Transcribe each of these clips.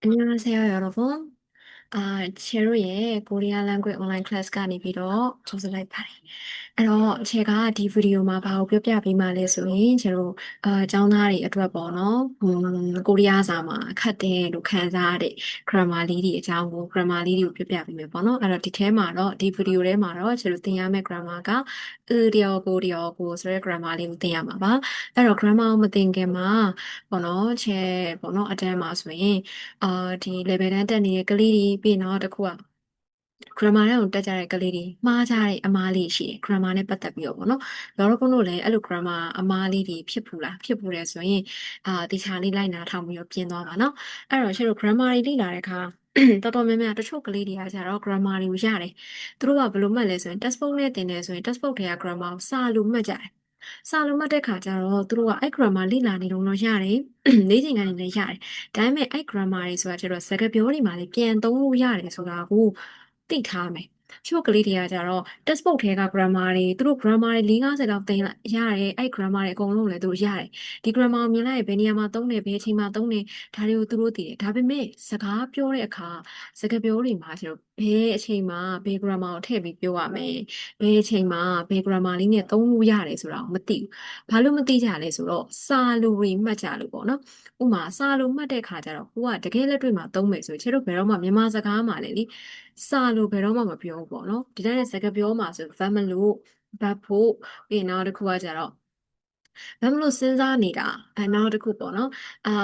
안녕하세요, 여러분. 제로의 코리아 language online class ကနေပြီးတော့ 조사လိုက်ပါတယ်အဲ့တော့제가ဒီဗီဒီယိုမှာဘာကိုပြောပြပေးမှာလဲဆိုရင်제로ကျောင်းသားတွေအတွက်ပေါ့နော်ကိုရီးယားစာမှာခက်တယ်လို့ခံစားရတဲ့ grammar လေးတွေအကြောင်းကို grammar လေးတွေကိုပြောပြပေးမယ်ပေါ့နော်အဲ့တော့ဒီထဲမှာတော့ဒီဗီဒီယိုထဲမှာတော့제로သင်ရမယ့် grammar ကကိုဆိုတဲ့ grammar လေးကိုသင်ရမှာပါအဲ့တော့ grammar ကိုမသင်ခင်မှာပေါ့နော်ပေါ့နော်အတန်းမှာဆိုရင်ဒီ level တန်းတက်နေတဲ့ကလေးတွေပြီးတော့တခုက grammar နဲ့ကိုတက်ကြတဲ့ကလေးတွေမှားကြတဲ့အမားလေးရှိတယ် grammar နဲ့ပတ်သက်ပြီးတော့ပေါ့နော်လောတော့ကုန်းတို့လည်းအဲ့လို grammar အမားလေးတွေဖြစ်ဘူးလားဖြစ်ဘူးတယ်ဆိုရင်ဒီချာလေးလိုက်နာထောင်ပြီးတော့ပြင်သွားပါနော်အဲ့တော့ကျတို့ grammar တွေလေ့လာတဲ့အခါတော်တော်များများတချို့ကလေးတွေကကျတော့ grammar တွေကိုရတယ်သူတို့ကဘယ်လိုမှတ်လဲဆိုရင် textbook နဲ့သင်တယ်ဆိုရင် textbook ထဲက grammar ကိုစာလိုမှတ်ကြတယ်စာလိုမှတ်တဲ့ခါကျတော့သူတို့ကအဲ့ grammar လေ့လာနေတော့ရတယ်လေ့ကျင့်ခန်းတွေလည်းရတယ်ဒါပေမဲ့အဲ့ grammar တွေဆိုတာကျတော့စကားပြောတွေမှာလည်းပြန်သုံးလို့ရတယ်ဆိုတာကိုသိထားမယ်ချို့ကလေးတွေကကြတော့ textbook ထဲက grammar တွေသူတို့ grammar တွေ40-50လောက်သင်လိုက်ရတယ်အဲ့ grammar တွေအကုန်လုံးလည်းသူတို့ရတယ်ဒီ grammar ကိုမြင်လိုက်ရင်ဘယ်နေရာမှာသုံးတယ်ဘယ်အချိန်မှာသုံးတယ်ဒါတွေကိုသူတို့သိတယ်ဒါပေမဲ့စကားပြောတဲ့အခါစကားပြောတွေမှာကျတော့ဘယ်အချိန်မှာဘယ် grammar ကိုထည့်ပြီးပြောရမယ်ဘယ်အချိန်မှာဘယ် grammar လေးနဲ့သုံးလို့ရတယ်ဆိုတာကိုမသိဘူးဘာလို့မသိကြလဲဆိုတော့စာလိုတွေမှတ်ကြလို့ပေါ့နော်ဥမာစာလိုမှတ်တဲ့ခါကျတော့ကိုကတကယ်လက်တွေ့မှာသုံးမယ်ဆိုရင်ကျတို့ဘယ်တော့မှမြန်မာစကားမှာလေစာလိုဘယ်တော့မှမပြောဘူးပေါ့နော်ဒီတိုင်းနဲ့စကားပြောမှာဆို verb မလို့ verb ဖို့ပြီးရင်နောက်တစ်ခုကကျတော့ဘာမလို့စဉ်းစားနေတာနောက်တစ်ခုပေါ့နော်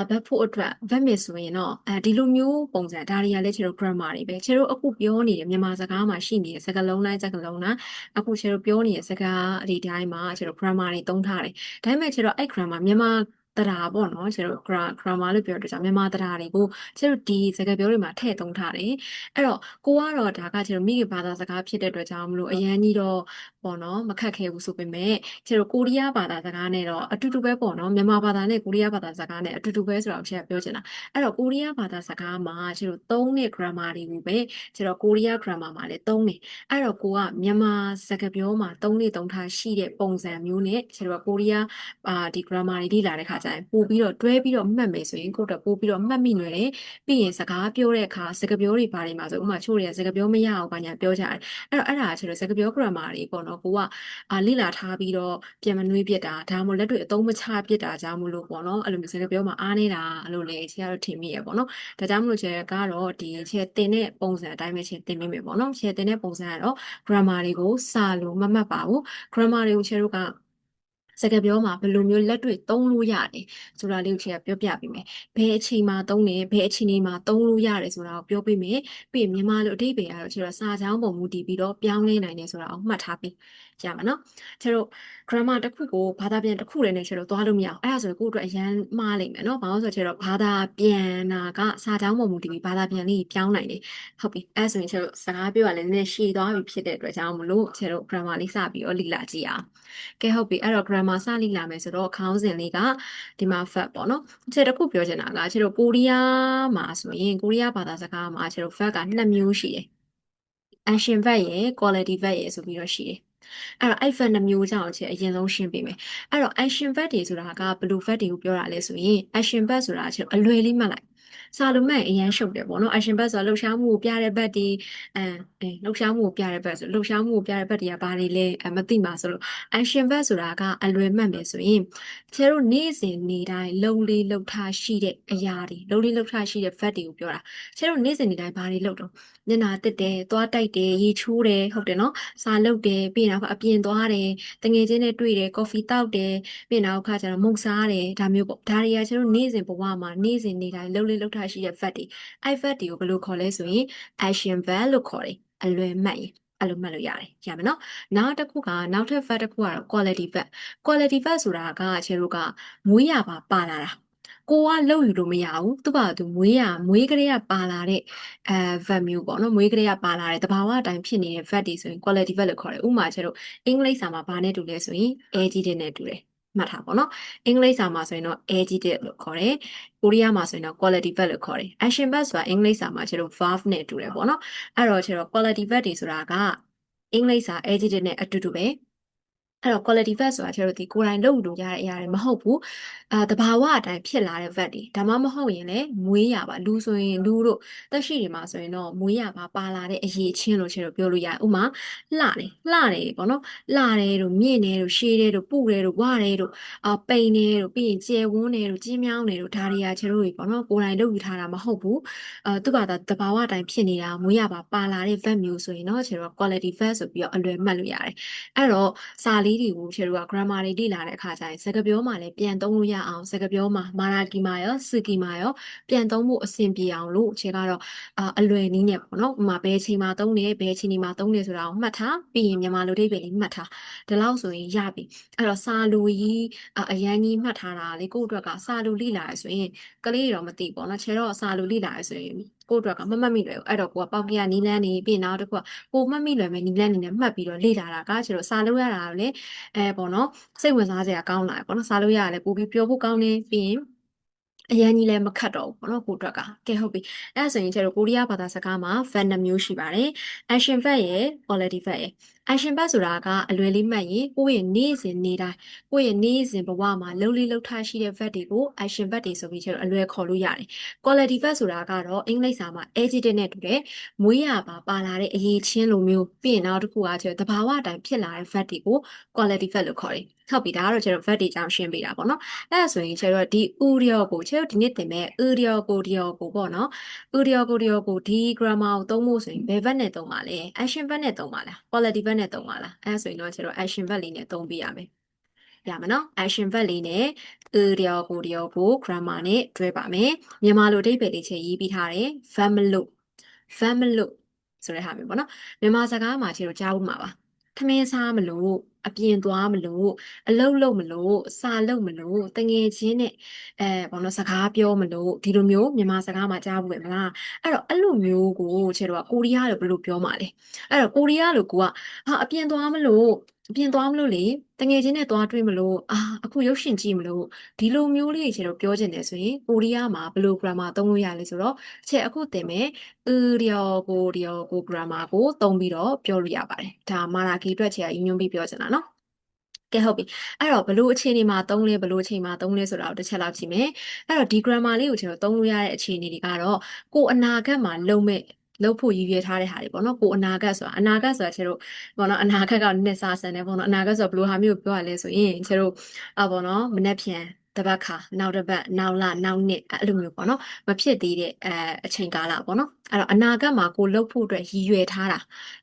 ဘတ်ဖို့အတွက်ဗတ်မယ်ဆိုရင်တော့ဒီလိုမျိုးပုံစံဒါတွေကလည်းခြေတို့ grammar တွေပဲခြေတို့အခုပြောနေတဲ့မြန်မာစကားမှာရှိနေတဲ့စကားလုံးတိုင်းအခုခြေတို့ပြောနေတဲ့စကားဒီတိုင်းမှာခြေတို့ grammar တွေသုံးထားတယ်ဒါပေမဲ့ခြေတို့အဲ့ grammar မြန်မာတရားပေါ့နော်ခြေတို့ grammar လို့ပြောတဲ့ကြောင့်မြန်မာတရားတွေကိုခြေတို့ဒီစကားပြောတွေမှာထည့်သုံးထားတယ်အဲ့တော့ကိုကတော့ဒါကခြေတို့မိခင်ဘာသာစကားဖြစ်တဲ့အတွက်ကြောင့်မလို့အရန်ကြီးတော့ပေါ့နော်မခက်ခဲဘူးဆိုပေမဲ့ခြေတို့ကိုရီးယားဘာသာစကားနဲ့တော့အတူတူပဲပေါ့နော်မြန်မာဘာသာနဲ့ကိုရီးယားဘာသာစကားနဲ့အတူတူပဲဆိုတော့ချက်ပြောချင်တာအဲ့တော့ကိုရီးယားဘာသာစကားမှာခြေတို့သုံးတဲ့ grammar တွေကိုပဲခြေတို့ကိုရီးယား grammar မှာလည်းသုံးတယ်အဲ့တော့ကိုကမြန်မာစကားပြောမှာသုံးလေသုံးထားရှိတဲ့ပုံစံမျိုးနဲ့ခြေတို့ကိုရီးယားဒီ grammar တွေလေ့လာတဲ့ခါကျရင်ပို့ပြီးတော့တွဲပြီးတော့မှတ်မယ်ဆိုရင်ကိုတော့ပို့ပြီးတော့မှတ်မိနေတယ်ပြီးရင်စကားပြောတဲ့အခါစကားပြောတွေဘာတွေမှာဆိုဥပမာချို့တွေကစကားပြောမရအောင်ဘာညာပြောကြတယ်အဲ့တော့အဲ့ဒါခြေတို့စကားပြော grammar တွေပေါ့နော်ကိုကလေ့လာထားပြီးတော့ပြန်မနှွေးပြစ်တာဒါမှမဟုတ်လက်တွေ့အသုံးမချပြစ်တာကြောင့်မလို့ပေါ့နော်အဲ့လိုမျိုးစကားပြောမှာအားနေတာအဲ့လိုလေခြေကတော့ထင်မိရပေါ့နော်ဒါကြောင့်မလို့ခြေကတော့ဒီခြေတင်တဲ့ပုံစံအတိုင်းပဲခြေတင်မိမယ်ပေါ့နော်ခြေတင်တဲ့ပုံစံကတော့ grammar တွေကိုစာလို့မမှတ်ပါဘူး grammar တွေကိုခြေတို့ကစကားပြောမှာဘယ်လိုမျိုးလက်တွေ့သုံးလို့ရတယ်ဆိုတာလေးကိုခြေကပြောပြပေးမယ်ဘယ်အချိန်မှာသုံးတယ်ဘယ်အချိန်တွေမှာသုံးလို့ရတယ်ဆိုတာကိုပြောပေးမယ်ပြီးရင်မြန်မာလိုအဓိပ္ပာယ်ကတော့ခြေတော့စာကြောင်းပုံမူတည်ပြီးတော့ပြောင်းလဲနိုင်တယ်ဆိုတာကိုမှတ်ထားပေးကြမှာနော်ခြေတို့ grammar တစ်ခုကိုဘာသာပြန်တစ်ခုလည်းနဲ့ခြေတို့သွားလို့မရအောင်အဲ့ဒါဆိုရင်ကိုယ့်အတွက်အရန်မှားလိမ့်မယ်နော်ဘာလို့ဆိုခြေတို့ဘာသာပြန်တာကစာကြောင်းပုံမူတည်ပြီးဘာသာပြန်လေးပြောင်းနိုင်တယ်ဟုတ်ပြီအဲ့ဆိုရင်ခြေတို့စကားပြောရလဲနည်းနည်းရှည်သွားပြီဖြစ်တဲ့အတွက်ကြောင့်မလို့ခြေတို့ grammar လေးစပြီးတော့လေ့လာကြည့်အောင်ကဲဟုတ်ပြီအဲ့တော့ grammar စလေ့လာမယ်ဆိုတော့ခေါင်းစဉ်လေးကဒီမှာ verb ပေါ့နော်ခြေတစ်ခုပြောချင်တာကခြေတို့ကိုရီးယားမှာဆိုရင်ကိုရီးယားဘာသာစကားမှာခြေတို့ verb က2မျိုးရှိတယ် action verb ရယ် quality verb ရယ်ဆိုပြီးတော့ရှိတယ်အဲ့တော့အဲ့ verb 2မျိုးကြောင့်အရင်ဆုံးရှင်းပေးမယ်အဲ့တော့ action verb တွေဆိုတာကဘယ်လို verb တွေကိုပြောတာလဲဆိုရင် action verb ဆိုတာအလွယ်လေးမှတ်လိုက်စာလုံးမဲ့အရင်ရှုပ်တယ်ပေါ့နော် action verb ဆိုတာလှုပ်ရှားမှုကိုပြတဲ့ verb တွေလှုပ်ရှားမှုကိုပြတဲ့ verb ဆိုလှုပ်ရှားမှုကိုပြတဲ့ verb တွေကဘာတွေလဲမသိမှာဆိုလို့ action verb ဆိုတာကအလွယ်မှတ်မယ်ဆိုရင်ကျတို့နေ့စဉ်နေ့တိုင်းလှုပ်လေးလှုပ်ထားရှိတဲ့အရာတွေလှုပ်လေးလှုပ်ထားရှိတဲ့ verb တွေကိုပြောတာကျတို့နေ့စဉ်နေ့တိုင်းဘာတွေလှုပ်တော့ညနာတက်တယ်သွားတိုက်တယ်ရေချိုးတယ်ဟုတ်တယ်နော်စာလုပ်တယ်ပြီးရင်နောက်အပြင်သွားတယ်တငယ်ချင်းနဲ့တွေ့တယ်ကော်ဖီတောက်တယ်ပြီးရင်နောက်ခါကျတော့မုန့်စားတယ်ဒါမျိုးပေါ့ဒါတွေကကျတို့နေ့စဉ်ဘဝမှာနေ့စဉ်နေ့တိုင်းလှုပ်လေးလှုပ်ထားရှိတဲ့ fact တွေအဲ့ fact တွေကိုဘယ်လိုခေါ်လဲဆိုရင် action verb လို့ခေါ်တယ်အလွယ်မှတ်ရင်အဲ့လိုမှတ်လို့ရတယ်ရမယ်နော်နောက်တစ်ခုကနောက်ထပ် fact တစ်ခုကတော့ quality fact quality fact ဆိုတာကကျတို့ကမွေးရပါလာတာကိုကလှုပ်ယူလို့မရဘူးသူ့ဘာသူမွေးကလေးကပါလာတဲ့အဲ verb မျိုးပေါ့နော်မွေးကလေးကပါလာတဲ့တဘာဝအတိုင်းဖြစ်နေတဲ့ verb တွေဆိုရင် quality verb လို့ခေါ်တယ်ဥပမာကျတော့အင်္ဂလိပ်စာမှာဘာနဲ့တူလဲဆိုရင် adjective နဲ့တူတယ်မှတ်ထားပါတော့အင်္ဂလိပ်စာမှာဆိုရင်တော့ adjective လို့ခေါ်တယ်ကိုရီးယားမှာဆိုရင်တော့ quality verb လို့ခေါ်တယ် action verb ဆိုတာအင်္ဂလိပ်စာမှာကျတော့ verb နဲ့တူတယ်ပေါ့နော်အဲ့တော့ကျတော့ quality verb တွေဆိုတာကအင်္ဂလိပ်စာ adjective နဲ့အတူတူပဲ အဲ့တော့ quality verb ဆိုတာကျတော့ဒီကိုယ်တိုင်လုပ်လို့ရတဲ့အရာတွေမဟုတ်ဘူးတဘာဝအတိုင်းဖြစ်လာတဲ့ verb တွေဒါမှမဟုတ်ရင်လည်းမွေးရပါလူဆိုရင်လူတို့တက်ရှိတွေမှာဆိုရင်တော့မွေးရပါလာတဲ့အရေးချင်းလို့ကျတော့ပြောလို့ရတယ်ဥမာလှတယ်ပေါ့နော်လှတယ်တို့မြင့်တယ်တို့ရှည်တယ်တို့ပုတယ်တို့ဝတယ်တို့ပိန်တယ်တို့ပြီးရင်ကျယ်ဝန်းတယ်တို့ကျဉ်းမြောင်းတယ်တို့ဒါတွေကကျတို့တွေပေါ့နော်ကိုယ်တိုင်လုပ်ယူထားတာမဟုတ်ဘူးသူ့ဘာသာတဘာဝအတိုင်းဖြစ်နေတာမွေးရပါလာတဲ့ verb မျိုးဆိုရင်တော့ကျတော့ quality verb ဆိုပြီးတော့အလွယ်မှတ်လို့ရတယ်အဲ့တော့စာလေးတွေကိုခြေတို့က grammar တွေလေ့လာတဲ့အခါကျရင်စကားပြောမှာလည်းပြန်သုံးလို့ရအောင်စကားပြောမှာမာနာကီမှာရောစကီမှာရောပြန်သုံးဖို့အဆင်ပြေအောင်လို့ခြေကတော့အလွယ်နည်းနဲ့ပေါ့နော်ဥမာဘယ်ချိန်မှာသုံးနေဘယ်ချိန်ဒီမှာသုံးနေဆိုတာကိုမှတ်ထားပြီးရင်မြန်မာလိုအဓိပ္ပာယ်လေးမှတ်ထားဒီလောက်ဆိုရင်ရပြီအဲ့တော့စာလိုကြီးအရန်ကြီးမှတ်ထားတာလေကိုယ့်အတွက်ကစာလိုလေ့လာရဆိုရင်ကလေးတွေတော့မသိပေါ့နော်ခြေတော့စာလိုလေ့လာရဆိုရင်ကိုယ့်အတွက်ကမမှတ်မိလွယ်ဘူးအဲ့တော့ကိုကပေါက်ကရနီးလန်းနေပြီးနောက်တစ်ခုကကိုမှတ်မိလွယ်မယ်နီးလန်းနေနဲ့မှတ်ပြီးတော့လေ့လာတာကခြေတော့စာလို့ရတာလေပေါ့နော်စိတ်ဝင်စားစရာကောင်းလာတယ်ပေါ့နော်စာလို့ရတယ်ပို့ပြီးပြောဖို့ကောင်းနေပြီးရင်အရန်ကြီးလည်းမခတ်တော့ဘူးပေါ့နော်ကိုအတွက်ကကဲဟုတ်ပြီအဲ့ဒါဆိုရင်ကျတော့ကိုရီးယားဘာသာစကားမှာ verb 2မျိုးရှိပါတယ် action verb ရယ် quality verb ရယ် action verb ဆိုတာကအလွယ်လေးမှတ်ရင်ကိုယ့်ရဲ့နေ့စဉ်နေ့တိုင်းကိုယ့်ရဲ့နေ့စဉ်ဘဝမှာလှုပ်လေးလှုပ်ထားရှိတဲ့ verb တွေကို action verb တွေဆိုပြီးကျတော့အလွယ်ခေါ်လို့ရတယ် quality verb ဆိုတာကတော့အင်္ဂလိပ်စာမှာ adjective နဲ့တူတယ်မွေးရပါလာတဲ့အရေးချင်းလိုမျိုးပြီးရင်နောက်တစ်ခုကကျတော့တဘာဝအတိုင်းဖြစ်လာတဲ့ verb တွေကို quality verb လို့ခေါ်တယ်ဟုတ်ပြီဒါကတော့ကျတော့ verb တွေအကြောင်းရှင်းပေးတာပေါ့နော်အဲ့ဒါဆိုရင်ကျတော့ဒီ udio ကိုကျတော့ဒီနေ့သင်မဲ့ udio ကိုပေါ့နော် udio ကိုဒီ grammar ကိုသုံးဖို့ဆိုရင်ဘယ် verb နဲ့သုံးပါလဲ action verb နဲ့သုံးပါလား quality verb နဲ့သုံးပါလားအဲ့ဒါဆိုရင်တော့ကျတော့ action verb လေးနဲ့သုံးပြရမယ်ရမယ်နော် action verb လေးနဲ့ udio ကို grammar နဲ့တွဲပါမယ်မြန်မာလိုအဓိပ္ပာယ်လေးချက်ရေးပြီးထားတယ် verb မလို့ဆိုတဲ့ဟာမျိုးပေါ့နော်မြန်မာစကားမှာကျတော့ကြားဦးမှာပါထမင်းစားမလို့အပြင်သွားမလို့အလုပ်လုပ်မလို့စာလုပ်မလို့တငယ်ချင်းနဲ့ဘောနော်စကားပြောမလို့ဒီလိုမျိုးမြန်မာစကားမှာကြားဘူးပဲမလားအဲ့လိုမျိုးကိုကျတော့ကိုရီးယားလိုဘယ်လိုပြောမှာလဲအဲ့တော့ကိုရီးယားလိုကိုကအပြင်သွားမလို့လေတငယ်ချင်းနဲ့သွားတွေ့မလို့အခုရုပ်ရှင်ကြည့်မလို့ဒီလိုမျိုးလေးကျတော့ပြောချင်တယ်ဆိုရင်ကိုရီးယားမှာဘယ်လို grammar သုံးလို့ရလဲဆိုတော့ချက်အခုသင်မယ်ကို grammar ကိုသုံးပြီးတော့ပြောလို့ရပါတယ်ဒါမာနာကီအတွက်ချက်ရည်ညွှန်းပြီးပြောချင်တာနော်ကဲဟုတ်ပြီအဲ့တော့ဘလို့အခြေအနေမှာသုံးလဲဘလို့အချိန်မှာသုံးလဲဆိုတာကိုတစ်ချက်လောက်ကြည့်မယ်အဲ့တော့ဒီ grammar လေးကိုကျွန်တော်သုံးလို့ရတဲ့အခြေအနေတွေကတော့ကိုအနာဂတ်မှာလုပ်ဖို့ရည်ရွယ်ထားတဲ့ဟာတွေပေါ့နော်ကိုအနာဂတ်ဆိုတာကျွန်တော်ပေါ့နော်အနာဂတ်ကနှစ်စာဆန်တယ်ပေါ့နော်အနာဂတ်ဆိုဘယ်လိုဟာမျိုးပြောရလဲဆိုရင်ကျွန်တော်ပေါ့နော်မနေ့ပြန်တပတ်ခါနောက်တစ်ပတ်နောက်လနောက်နှစ်အဲ့လိုမျိုးပေါ့နော်မဖြစ်သေးတဲ့အချိန်ကာလပေါ့နော်အဲ့တော့အနာဂတ်မှာကိုလုပ်ဖို့အတွက်ရည်ရွယ်ထားတ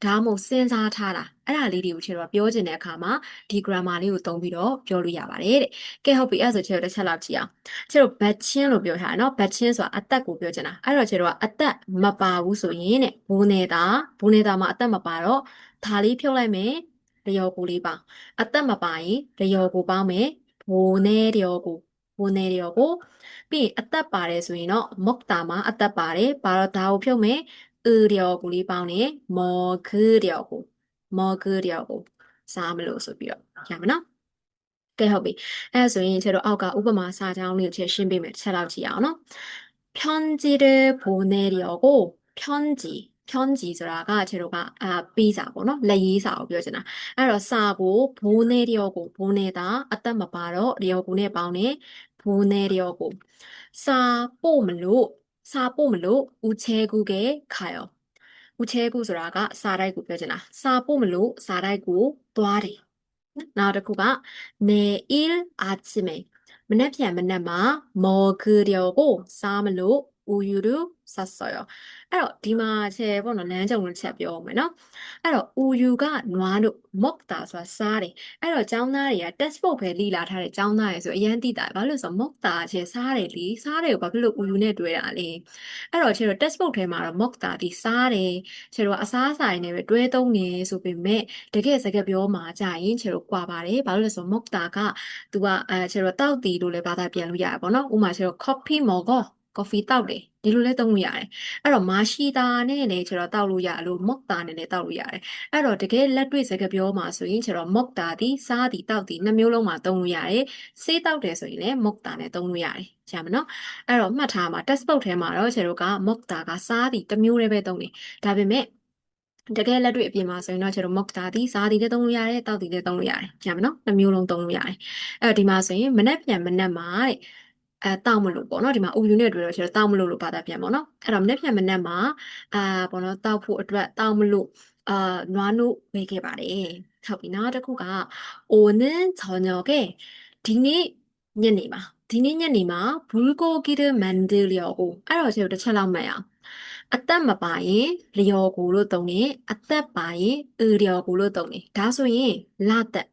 ာဒါမှမဟုတ်စဉ်းစားထားတာအဲ့ဒါလေးတွေကိုကျွန်တော်ပြောချင်တဲ့အခါမှာဒီ grammar လေးကိုသုံးပြီးတော့ပြောလို့ရပါတယ်တဲ့ကဲဟုတ်ပြီအဲ့ဒါဆိုကျွန်တော်တစ်ချက်လောက်ကြည့်အောင်ကျွန်တော်ဘတ်ချင်းလို့ပြောထားတယ်နော်ဘတ်ချင်းဆိုတာအသက်ကိုပြောချင်တာအဲ့တော့ကျွန်တော်ကအသက်မပါဘူးဆိုရင်တဲ့ဘိုးနေတာမှာအသက်မပါတော့ဒါလေးဖြုတ်လိုက်မယ်လျော်ကိုလေးပါအသက်မပါရင်လျော်ကိုပေါင်းမယ်ဘိုးနေလျော်ကိုပြီးရင်အသက်ပါတယ်ဆိုရင်တော့မုတ်တာမှာအသက်ပါတယ်ပါတော့ဒါကိုဖြုတ်မယ်လျော်ကိုလေးပေါင်းတယ်မော်ဂလျော်ကိုစားမလို့ဆိုပြီးတော့ရမယ်နော်ကဲဟုတ်ပြီအဲဆိုရင်ကျတော့အောက်ကဥပမာစာကြောင်းလေးကိုချက်ရှင်းပေးမယ်တစ်ချက်လောက်ကြည့်အောင်နော်편지를 보내려고 편지ဆိုတာကကျတော့ပေးစာပေါ့နော်လက်ရေးစာကိုပြောချင်တာအဲ့တော့စာကို보내다အသက်မပါတော့လျော်ကိုနဲ့ပေါင်းတယ်보내려고 사ပို့မလို့우체국에 가요 우체국ဆိုတာကစာတိုက်ကိုပြောချင်တာစာပို့မလို့စာတိုက်ကိုသွားတယ်နောက်တစ်ခုက내일 아침에မနက်ဖြန်မနက်မှာ먹으려고စားမလို့우유를 샀어요. အဲ့တော့ဒီမှာချက်ပေါ့နော်လမ်းကြုံလို့ချက်ပြောအောင်မယ်နော်အဲ့တော့ 우유ကနွားတို့ 먹다ဆိုတာစားတယ်အဲ့တော့ကျောင်းသားတွေက textbook ပဲလီလာထားတဲ့ကျောင်းသားတွေဆိုအရင်သိတာဘာလို့လဲဆိုတော့ 먹다ချက်စားတယ်လीစားတယ်ကိုဘာဖြစ်လို့ 우유 နဲ့တွဲတာလဲအဲ့တော့ချက်တော့ textbook ထဲမှာတော့ 먹다 ဒီစားတယ်ချက်တော့အစားအစာတွေနဲ့ပဲတွဲသုံးနေဆိုပေမဲ့တကယ်စကားပြောမှာကြာရင်ချက်တော့ကွာပါတယ်ဘာလို့လဲဆိုတော့ 먹다ကသူကချက်တော့တောက်တီလို့လည်းဘာသာပြန်လို့ရတယ်ပေါ့နော်ဥပမာချက်တော့ coffee 먹어 coffee တောက်တယ်ဒီလိုလဲသုံးလို့ရတယ်အဲ့တော့မာရှိတာနဲ့လည်းကျွန်တော်တောက်လို့ရလို့မော့တာနဲ့လည်းတောက်လို့ရတယ်အဲ့တော့တကယ်လက်တွေ့စကားပြောမှာဆိုရင်ကျွန်တော်မော့တာဒီစားဒီတောက်ဒီနှစ်မျိုးလုံးမှာသုံးလို့ရတယ်ဆေးတောက်တယ်ဆိုရင်လည်းမော့တာနဲ့သုံးလို့ရတယ်ရှာမနော်အဲ့တော့မှတ်ထားမှာ textbook ထဲမှာတော့ကျွန်တော်ကမော့တာကစားဒီတစ်မျိုးလေးပဲသုံးတယ်ဒါပေမဲ့ တကယ်လက်တွေ့အပြင်မှာဆိုရင်တော့ကျတော့ mock တာဒီစားတီလည်းသုံးလို့ရတယ်တောက်တီလည်းသုံးလို့ရတယ်ညာမနော်နှမျိုးလုံးသုံးလို့ရတယ်အဲ့တော့ဒီမှာဆိုရင်မနက်ဖြန်မှာတဲ့တောက်မလို့ပေါ့နော်ဒီမှာ UU နဲ့တွေ့တော့ကျတော့တောက်မလို့ဘာသာပြန်ပေါ့နော်အဲ့တော့မနက်ဖြန်မှာပေါ့နော်တောက်ဖို့အတွက်တောက်မလို့နွားနို့ဝေခဲ့ပါတယ်ဟုတ်ပြီနောက်တစ်ခုက 오는 저녁에ဒီနေ့ညနေမှာ불고기를 만들려고 အဲ့တော့ကျတော့တစ်ချက်လောက်မှတ်ရအောင်အသက်မပါရင်လျော်ကိုလို့သုံးတယ်အသက်ပါရင်으려고လို့သုံးတယ်ဒါဆိုရင်လာသက်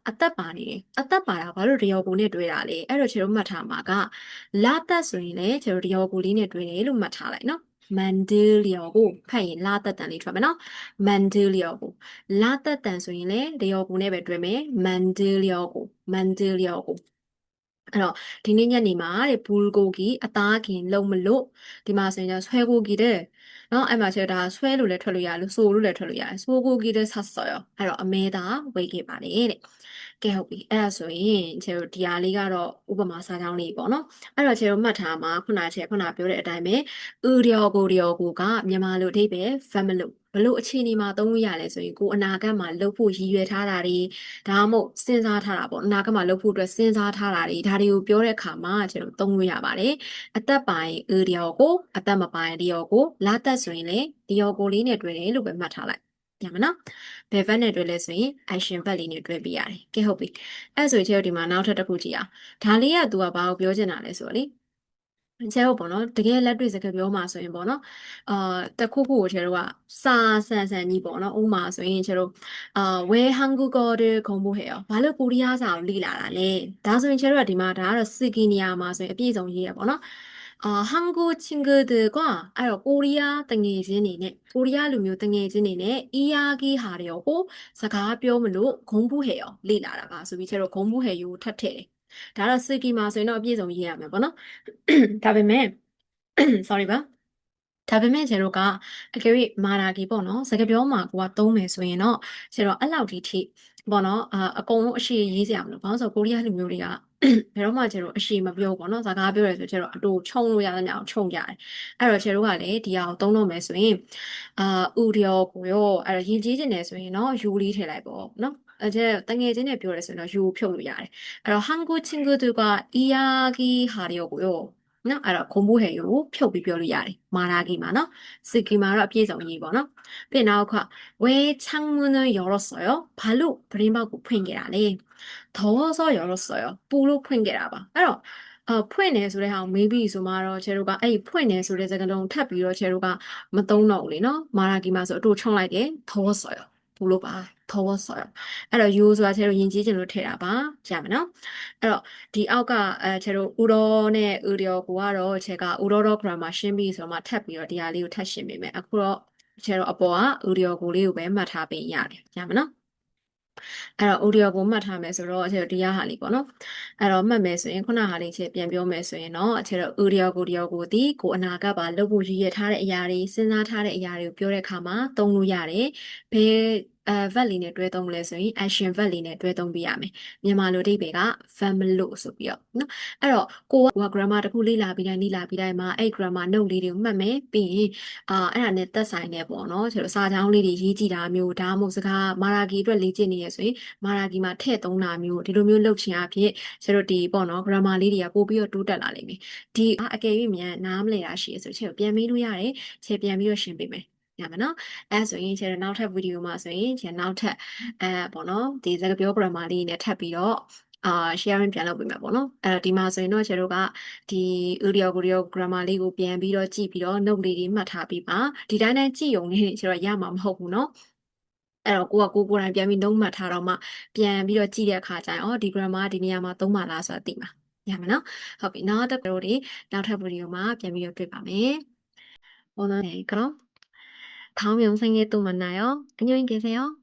အသက်ပါနေတယ်အသက်ပါတာဘာလို့လျော်ကိုနဲ့တွဲတာလဲအဲ့တော့ကျွန်တော်မှတ်ထားမှာကလာသက်ဆိုရင်လည်းကျွန်တော်လျော်ကိုလေးနဲ့တွဲတယ်လို့မှတ်ထားလိုက်နော် 만들려고 ဖတ်ရင်လာသက်တန်လေးထွက်မယ်နော် 만들려고 လာသက်တန်ဆိုရင်လည်းလျော်ကိုနဲ့ပဲတွဲမယ် 만들려고အဲ့တော့ဒီနေ့ညနေမှာတဲ့ 불고기 အသားကင်လုံးမလို့ဒီမှာဆိုရင် 쇠고기를အဲ့မှာ제가ဒါဆွဲလို့လည်းထွက်လို့ရတယ်လို့ဆိုလို့လည်းထွက်လို့ရတယ် 소고기를 샀어요 အဲ့တော့အမဲသား ဝယ်ခဲ့ပါတယ်တဲ့ကဲဟုတ်ပြီအဲ့ဒါဆိုရင်제가ဒီဟာလေးကတော့ဥပမာစာကြောင်းလေးပေါ့နော်အဲ့တော့제가မှတ်ထားမှာခုနပြောတဲ့အတိုင်းပဲ으려고ကမြန်မာလိုအဓိပ္ပာယ် verb ဘယ်လို့အခြေအနေမှာသုံးလို့ရလဲဆိုရင်ကိုယ်အနာဂတ်မှာလုပ်ဖို့ရည်ရွယ်ထားတာတွေဒါမှမဟုတ်စဉ်းစားထားတာပေါ့အနာဂတ်မှာလုပ်ဖို့အတွက်စဉ်းစားထားတာတွေဒါတွေကိုပြောတဲ့အခါမှာကျွန်တော်သုံးလို့ရပါတယ်အသက်ပါရင် အသက်မပါရင်လျော်ကိုလာသက်ဆိုရင်လည်းလျော်ကိုလေးနဲ့တွဲတယ်လို့ပဲမှတ်ထားလိုက်ရမယ်နော်ဘယ် verb နဲ့တွဲလဲဆိုရင် action verb လေးနဲ့တွဲပေးရတယ်ကဲဟုတ်ပြီအဲ့ဆိုရင်ကျွန်တော်ဒီမှာနောက်ထပ်တစ်ခုကြည့်အောင်ဒါလေးက तू ကဘာကိုပြောချင်တာလဲဆိုတော့လေကျဲဟုတ်ပေါ့နော်တကယ်လက်တွေ့စကားပြောမှာဆိုရင်ပေါ့နော်တခုခုကိုကျဲတို့ကစာဆန်ကြီးပေါ့နော်ဥပမာဆိုရင်ကျဲတို့왜 한국어를 공부해요ဘာလို့ကိုရီးယားစာကိုလေ့လာတာလဲဒါဆိုရင်ကျဲတို့ကဒီမှာဒါကတော့ 쓰기နေရာမှာဆိုရင်အပြည့်အစုံရေးရပေါ့နော်한국 친구들과 코리아 땡예진이네 코리아 루မျိုး땡예진이네 이야기하려고စကားပြောမလို့ 공부해요 လေ့လာတာပါဆိုပြီးကျတော့ 공부해요 ထပ်ထည့်တယ်ဒါတော့ 쓰기မှာဆိုရင်တော့အပြည့်အစုံရေးရမယ်ပေါ့နော်ဒါပေမဲ့ sorry ပါဒါပေမဲ့ကျတို့ကအကယ်၍မာရာဂီပေါ့နော်စကားပြောမှာကိုကသုံးမယ်ဆိုရင်တော့ကျတော့အဲ့လောက်ဒီထိပေါ့နော်အကုန်လုံးအရှိရေးစရာမလိုဘာလို့ဆိုကိုရီးယားလူမျိုးတွေကဘယ်တော့မှကျတော့အရှိမပြောဘူးပေါ့နော်စကားပြောရဲဆိုကျတော့အတူချုံလို့ရသမျှအောင်ချုံကြတယ်အဲ့တော့ကျတို့ကလည်းဒီဟာကိုသုံးလို့မယ်ဆိုရင်ဥ려 고요အဲ့တော့ယဉ်ကျေးကျင်တယ်ဆိုရင်တော့ယူလေးထည့်လိုက်ပေါ့နော်တကယ်ချင်းနဲ့ပြောရဲဆိုရင်တော့ယူဖြုတ်လို့ရတယ်အဲ့တော့ 한국 친구들과 이야기하려고요နော်အဲ့တော့ 공부해요 ဖြုတ်ပြီးပြောလို့ရတယ်말하기만 쓰기만အပြည့်စုံရေးပေါ့နော်ပြီးရင်왜 창문을 열었어요? 발로 버림받고 ဖွင့်ခဲ့တာလေ 더워서 열었어요 ပူလို့ ဖွင့်ခဲ့တာပါအဲ့တော့ဖွင့်တယ်ဆိုတဲ့ဟာကို maybe ဆိုမှတော့ကျတို့ကအဲ့ဖွင့်တယ်ဆိုတဲ့စကားလုံးထပ်ပြီးတော့ကျတို့ကမသုံးတော့ဘူးလေနော် 말하기만ဆိုအတူချုံလိုက်တယ် 더웠어요 ပူလို့ပါ 더웠어요 အဲ့တော့ you ဆိုတာကျတို့ယဉ်ကျေးခြင်းလို့ထည့်တာပါကြားမယ်နော်အဲ့တော့ဒီအောက်ကကျတို့ဥရောနဲ့으려고ကတော့제가 우러러 grammar ရှင်းပြီဆိုတော့မှထပ်ပြီးတော့ဒီဟာလေးကိုထပ်ရှင်းပေးမယ်အခုတော့ကျတို့အပေါ်က 으려고လေးကိုပဲမှတ်ထားပေးရတယ်ကြားမယ်နော်အဲ့တော့ audio ကိုမှတ်ထားမယ်ဆိုတော့ဒီဟာလေးပေါ့နော်အဲ့တော့မှတ်မယ်ဆိုရင်ခုနဟာလေးချက်ပြန်ပြောမယ်ဆိုရင်တော့ကျတော့ audio ကိုဒီဟာကိုဒီစဉ်းစားထားတဲ့အရာတွေစဉ်းစားထားတဲ့ အရာတွေကိုပြောတဲ့အခါမှာသုံးလို့ရတယ်ဘယ်verb လေးနဲ့တွဲသုံးလဲဆိုရင် action verb လေးနဲ့တွဲသုံးပြရမယ်မြန်မာလိုအဓိပ္ပာယ်က verb လို့ဆိုပြီးတော့နော်အဲ့တော့ကိုက grammar တစ်ခုလေ့လာပြီးတိုင်းမှာအဲ့ grammar note လေးတွေကိုမှတ်မယ်ပြီးရင်အဲ့ဒါနဲ့သက်ဆိုင်တဲ့ပေါ့နော်ကျတော့စာကြောင်းလေးတွေရေးကြည့်တာမျိုးဒါမှမဟုတ်စကားမာရာဂီအတွက်လေ့ကျင့်နေရဆိုရင်မာရာဂီမှာထည့်သုံးတာမျိုးဒီလိုမျိုးလုပ်ချင်အဖြစ်ကျတော့ဒီပေါ့နော် grammar လေးတွေကပို့ပြီးတော့တိုးတက်လာလိမ့်မယ်ဒီအကယ်၍မြန်နားမလည်တာရှိရဆိုရင်ချက်ပြန်မေးလို့ရတယ်ချက်ပြန်ပြီးတော့ရှင်းပေးမယ်ရမယ်နော်အဲ့ဆိုရင်ကျတော့နောက်ထပ်ဗီဒီယိုမှာဆိုရင်ကျန်နောက်ထပ်ပေါ့နော်ဒီစကားပြော grammar လေးနဲ့ထပ်ပြီးတော့sharing ပြန်လုပ်ပေးမယ်ပေါ့နော်အဲ့တော့ဒီမှာဆိုရင်တော့ကျတို့ကဒီ audio grammar လေးကိုပြန်ပြီးတော့ကြည့်ပြီးတော့ note လေးတွေမှတ်ထားပြီးပါဒီတိုင်းကျုံနေကျတော့ရမှာမဟုတ်ဘူးเนาะအဲ့တော့ကိုယ်ကိုယ်တိုင်ပြန်ပြီး note မှတ်ထားတော့မှပြန်ပြီးတော့ကြည့်တဲ့အခါကျရင်ဒီ grammar ဒီနေရာမှာသုံးပါလားဆိုတာသိမှာရမယ်နော်ဟုတ်ပြီနောက်ထပ် ဗီဒီယိုမှာပြန်ပြီးတော့တွေ့ပါမယ်오늘 네, 그럼 다음 영상에 또 만나요. 안녕히 계세요.